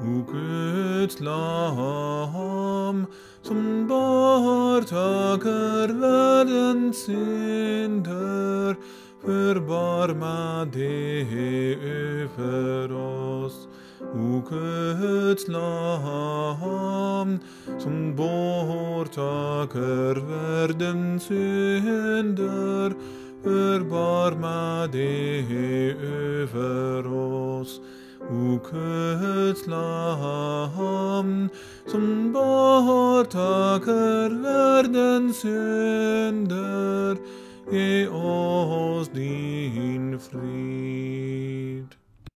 O Guds Lamm, som borttager världens synder, förbarma dig över oss. O Guds Lamm, som borttager världens synder, förbarma dig över oss. O Guds Lamm, som borttager världens synder,